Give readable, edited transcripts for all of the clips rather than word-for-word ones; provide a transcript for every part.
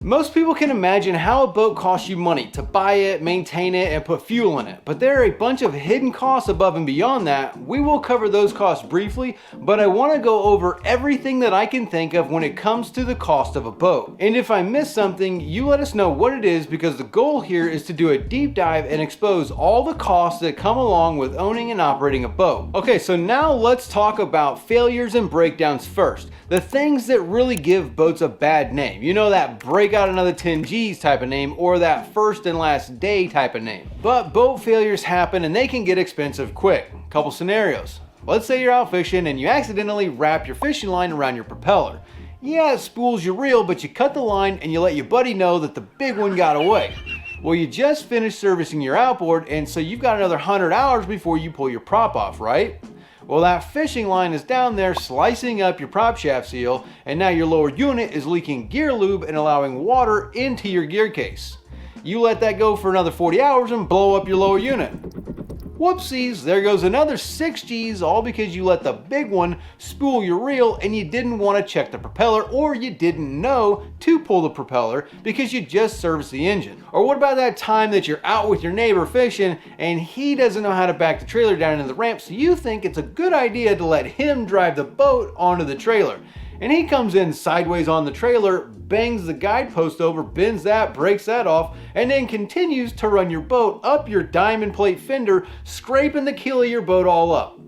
Most people can imagine how a boat costs you money to buy it, maintain it, and put fuel in it. But there are a bunch of hidden costs above and beyond that. We will cover those costs briefly, but I want to go over everything that I can think of when it comes to the cost of a boat. And if I miss something, you let us know what it is, because the goal here is to do a deep dive and expose all the costs that come along with owning and operating a boat. Okay, so now let's talk about failures and breakdowns first. The things that really give boats a bad name. You know, that break out another 10 G's type of name, or that first and last day type of name. But boat failures happen and they can get expensive quick. Couple scenarios. Let's say you're out fishing and you accidentally wrap your fishing line around your propeller. Yeah, it spools your reel, but you cut the line and you let your buddy know that the big one got away. Well, you just finished servicing your outboard, and so you've got another 100 hours before you pull your prop off, right? Well, that fishing line is down there slicing up your prop shaft seal, and now your lower unit is leaking gear lube and allowing water into your gear case. You let that go for another 40 hours and blow up your lower unit. Whoopsies, there goes another 6 G's, all because you let the big one spool your reel and you didn't want to check the propeller, or you didn't know to pull the propeller because you just serviced the engine. Or what about that time that you're out with your neighbor fishing and he doesn't know how to back the trailer down into the ramp, so you think it's a good idea to let him drive the boat onto the trailer. And he comes in sideways on the trailer, bangs the guidepost over, bends that, breaks that off, and then continues to run your boat up your diamond plate fender, scraping the keel of your boat all up.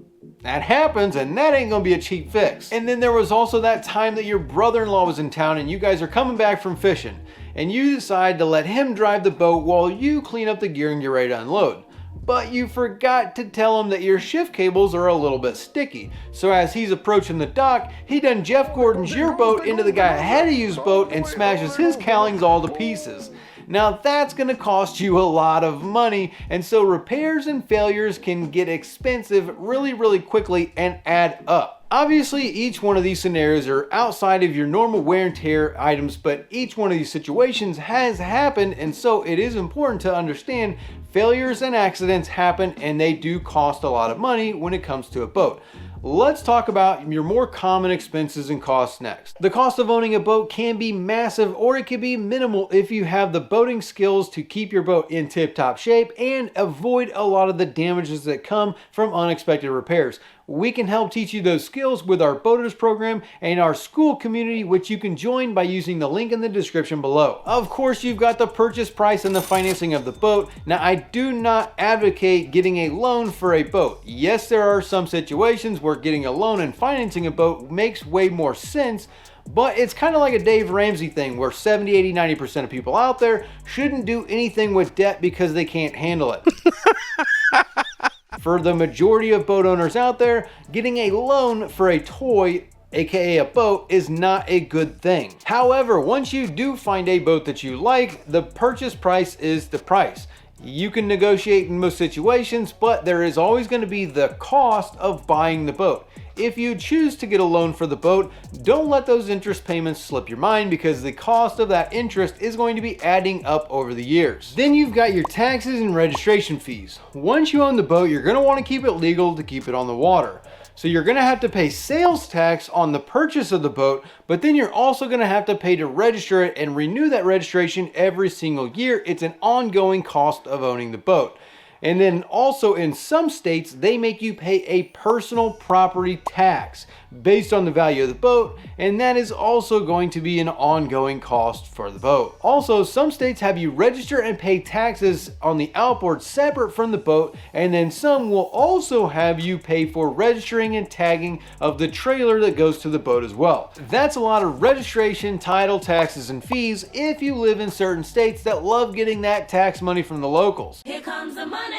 That happens, and that ain't gonna be a cheap fix. And then there was also that time that your brother-in-law was in town and you guys are coming back from fishing, and you decide to let him drive the boat while you clean up the gear and get ready to unload. But you forgot to tell him that your shift cables are a little bit sticky. So as he's approaching the dock, he done Jeff Gordon's your boat into the guy ahead of you's boat and smashes his cowlings all to pieces. Now that's gonna cost you a lot of money, and so repairs and failures can get expensive really quickly and add up. Obviously, each one of these scenarios are outside of your normal wear and tear items, but each one of these situations has happened, and so it is important to understand failures and accidents happen, and they do cost a lot of money when it comes to a boat. Let's talk about your more common expenses and costs next. The cost of owning a boat can be massive, or it can be minimal if you have the boating skills to keep your boat in tip-top shape and avoid a lot of the damages that come from unexpected repairs. We can help teach you those skills with our boaters program and our school community, which you can join by using the link in the description below. Of course, you've got the purchase price and the financing of the boat. Now, I do not advocate getting a loan for a boat. Yes, there are some situations where getting a loan and financing a boat makes way more sense, but it's kind of like a Dave Ramsey thing where 70, 80, 90% of people out there shouldn't do anything with debt because they can't handle it. For the majority of boat owners out there, getting a loan for a toy, aka a boat, is not a good thing. However, once you do find a boat that you like, the purchase price is the price. You can negotiate in most situations, but there is always going to be the cost of buying the boat. If you choose to get a loan for the boat, don't let those interest payments slip your mind, because the cost of that interest is going to be adding up over the years. Then you've got your taxes and registration fees. Once you own the boat, you're going to want to keep it legal to keep it on the water. So you're going to have to pay sales tax on the purchase of the boat, but then you're also going to have to pay to register it and renew that registration every single year. It's an ongoing cost of owning the boat. And then also in some states, they make you pay a personal property tax based on the value of the boat, and that is also going to be an ongoing cost for the boat. Also, some states have you register and pay taxes on the outboard separate from the boat, and then some will also have you pay for registering and tagging of the trailer that goes to the boat as well. That's a lot of registration, title, taxes, and fees if you live in certain states that love getting that tax money from the locals. Here comes the money.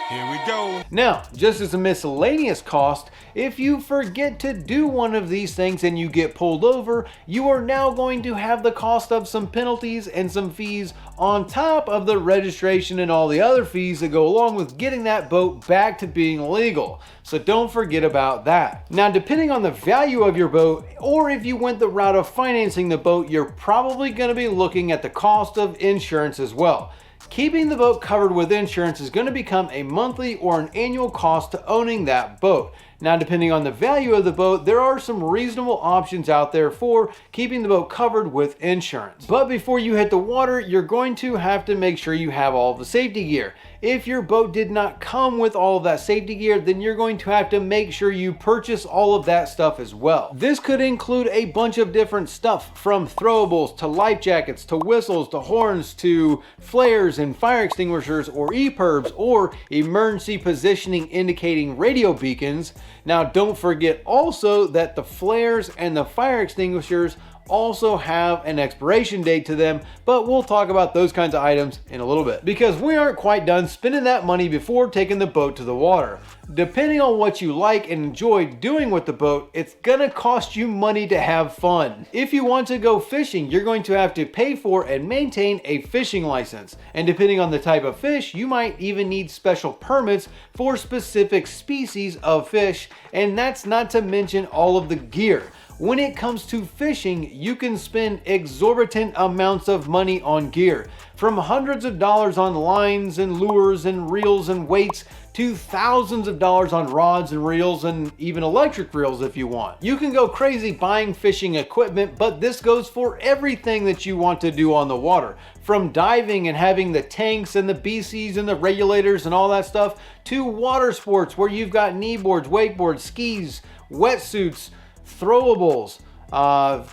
Here we go. Now, just as a miscellaneous cost, if you forget to do one of these things and you get pulled over, you are now going to have the cost of some penalties and some fees on top of the registration and all the other fees that go along with getting that boat back to being legal. So don't forget about that. Now, depending on the value of your boat, or if you went the route of financing the boat, you're probably going to be looking at the cost of insurance as well. Keeping the boat covered with insurance is going to become a monthly or an annual cost to owning that boat. Now, depending on the value of the boat, there are some reasonable options out there for keeping the boat covered with insurance. But before you hit the water, you're going to have to make sure you have all the safety gear. If your boat did not come with all of that safety gear, then you're going to have to make sure you purchase all of that stuff as well. This could include a bunch of different stuff, from throwables to life jackets to whistles to horns to flares and fire extinguishers or EPIRBs or emergency positioning indicating radio beacons. Now, don't forget also that the flares and the fire extinguishers also have an expiration date to them, but we'll talk about those kinds of items in a little bit, because we aren't quite done spending that money before taking the boat to the water. Depending on what you like and enjoy doing with the boat, it's gonna cost you money to have fun. If you want to go fishing, you're going to have to pay for and maintain a fishing license, and depending on the type of fish, you might even need special permits for specific species of fish, and that's not to mention all of the gear. When it comes to fishing, you can spend exorbitant amounts of money on gear, from hundreds of dollars on lines and lures and reels and weights to thousands of dollars on rods and reels and even electric reels if you want. You can go crazy buying fishing equipment, but this goes for everything that you want to do on the water. From diving and having the tanks and the BCs and the regulators and all that stuff, to water sports where you've got kneeboards, wakeboards, skis, wetsuits, throwables,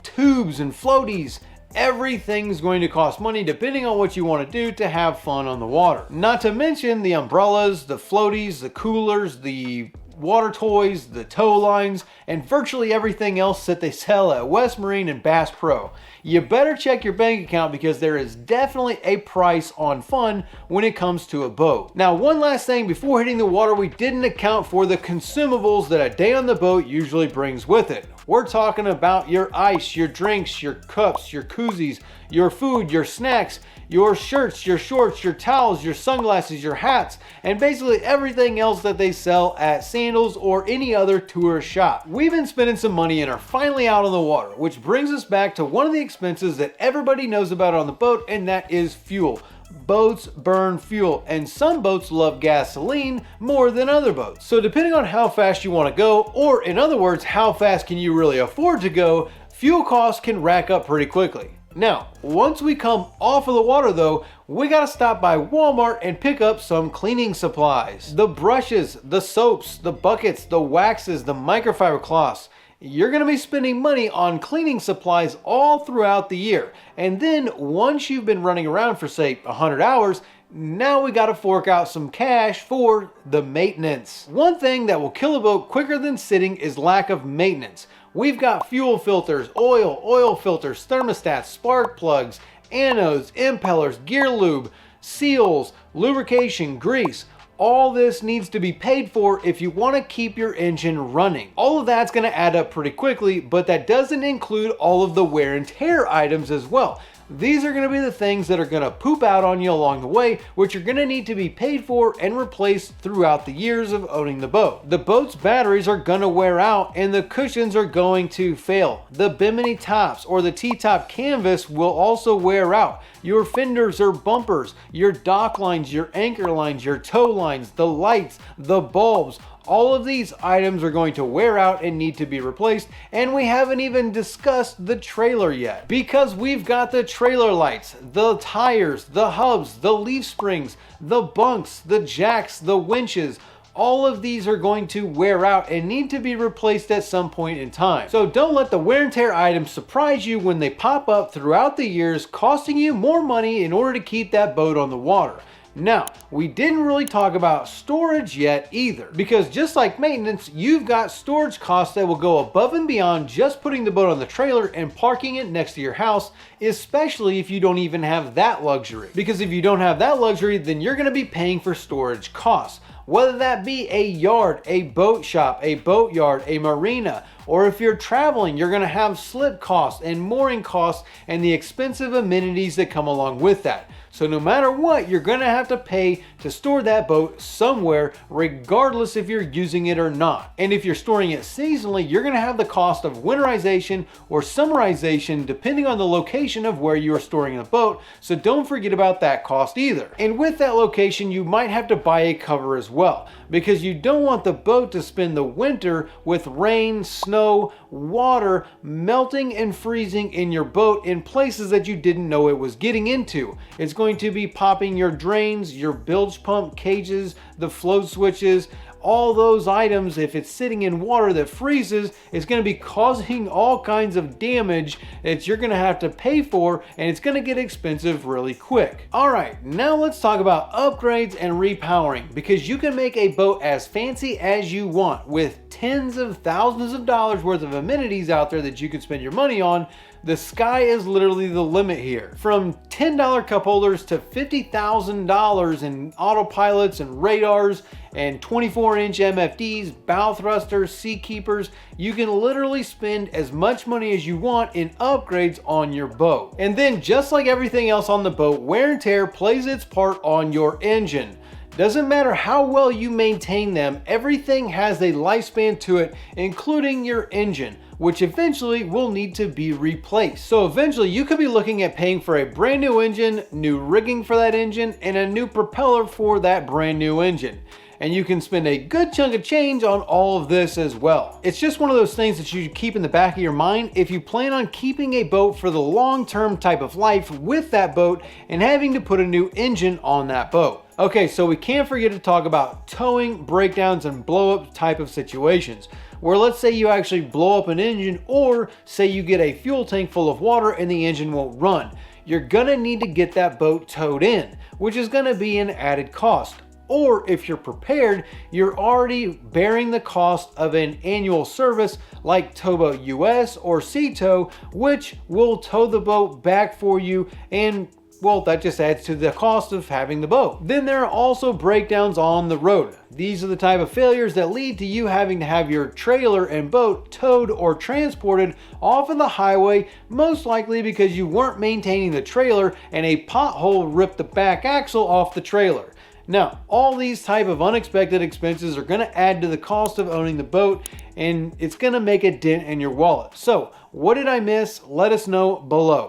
tubes and floaties. Everything's going to cost money depending on what you want to do to have fun on the water. Not to mention the umbrellas, the floaties, the coolers, the water toys, the tow lines, and virtually everything else that they sell at West Marine and Bass Pro. You better check your bank account because there is definitely a price on fun when it comes to a boat. Now, one last thing before hitting the water, we didn't account for the consumables that a day on the boat usually brings with it. We're talking about your ice, your drinks, your cups, your koozies, your food, your snacks, your shirts, your shorts, your towels, your sunglasses, your hats, and basically everything else that they sell at Sandals or any other tourist shop. We've been spending some money and are finally out on the water, which brings us back to one of the expenses that everybody knows about on the boat, and that is fuel. Boats burn fuel, and some boats love gasoline more than other boats. So depending on how fast you want to go, or in other words, how fast can you really afford to go, fuel costs can rack up pretty quickly. Now, once we come off of the water though, we gotta stop by Walmart and pick up some cleaning supplies. The brushes, the soaps, the buckets, the waxes, the microfiber cloths. You're gonna be spending money on cleaning supplies all throughout the year. And then once you've been running around for say 100 hours, now we gotta fork out some cash for the maintenance. One thing that will kill a boat quicker than sitting is lack of maintenance. We've got fuel filters, oil filters, thermostats, spark plugs, anodes, impellers, gear lube, seals, lubrication, grease. All this needs to be paid for if you want to keep your engine running. All of that's going to add up pretty quickly, but that doesn't include all of the wear and tear items as well. These are going to be the things that are going to poop out on you along the way, which are going to need to be paid for and replaced throughout the years of owning the boat. The boat's batteries are going to wear out and the cushions are going to fail. The bimini tops or the T-top canvas will also wear out. Your fenders or bumpers, your dock lines, your anchor lines, your tow lines, the lights, the bulbs, all of these items are going to wear out and need to be replaced, and we haven't even discussed the trailer yet. Because we've got the trailer lights, the tires, the hubs, the leaf springs, the bunks, the jacks, the winches. All of these are going to wear out and need to be replaced at some point in time. So don't let the wear and tear items surprise you when they pop up throughout the years, costing you more money in order to keep that boat on the water. Now, we didn't really talk about storage yet either, because just like maintenance, you've got storage costs that will go above and beyond just putting the boat on the trailer and parking it next to your house, especially if you don't even have that luxury. Because if you don't have that luxury, then you're going to be paying for storage costs. Whether that be a yard, a boat shop, a boatyard, a marina, Or if you're traveling, you're gonna have slip costs and mooring costs and the expensive amenities that come along with that. So no matter what, you're gonna have to pay to store that boat somewhere, regardless if you're using it or not. And if you're storing it seasonally, you're gonna have the cost of winterization or summerization, depending on the location of where you are storing the boat. So don't forget about that cost either. And with that location, you might have to buy a cover as well, because you don't want the boat to spend the winter with rain, snow, water melting and freezing in your boat in places that you didn't know it was getting into. It's going to be popping your drains, your bilge pump cages, the float switches, all those items. If it's sitting in water that freezes, it's going to be causing all kinds of damage that you're going to have to pay for, and it's going to get expensive really quick. All right, now let's talk about upgrades and repowering, because you can make a boat as fancy as you want with tens of thousands of dollars worth of amenities out there that you can spend your money on. The sky is literally the limit here. From $10 cup holders to $50,000 in autopilots and radars and 24-inch MFDs, bow thrusters, sea keepers, you can literally spend as much money as you want in upgrades on your boat. And then, just like everything else on the boat, wear and tear plays its part on your engine. Doesn't matter how well you maintain them, everything has a lifespan to it, including your engine, which eventually will need to be replaced. So eventually you could be looking at paying for a brand new engine, new rigging for that engine, and a new propeller for that brand new engine. And you can spend a good chunk of change on all of this as well. It's just one of those things that you keep in the back of your mind if you plan on keeping a boat for the long-term type of life with that boat and having to put a new engine on that boat. Okay, so we can't forget to talk about towing, breakdowns, and blow-up type of situations, where let's say you actually blow up an engine, or say you get a fuel tank full of water and the engine won't run. You're gonna need to get that boat towed in, which is gonna be an added cost. Or if you're prepared, you're already bearing the cost of an annual service like Towboat US or Sea Tow, which will tow the boat back for you, and well, that just adds to the cost of having the boat. Then there are also breakdowns on the road. These are the type of failures that lead to you having to have your trailer and boat towed or transported off of the highway, most likely because you weren't maintaining the trailer and a pothole ripped the back axle off the trailer. Now, all these type of unexpected expenses are going to add to the cost of owning the boat, and it's going to make a dent in your wallet. So, what did I miss? Let us know below.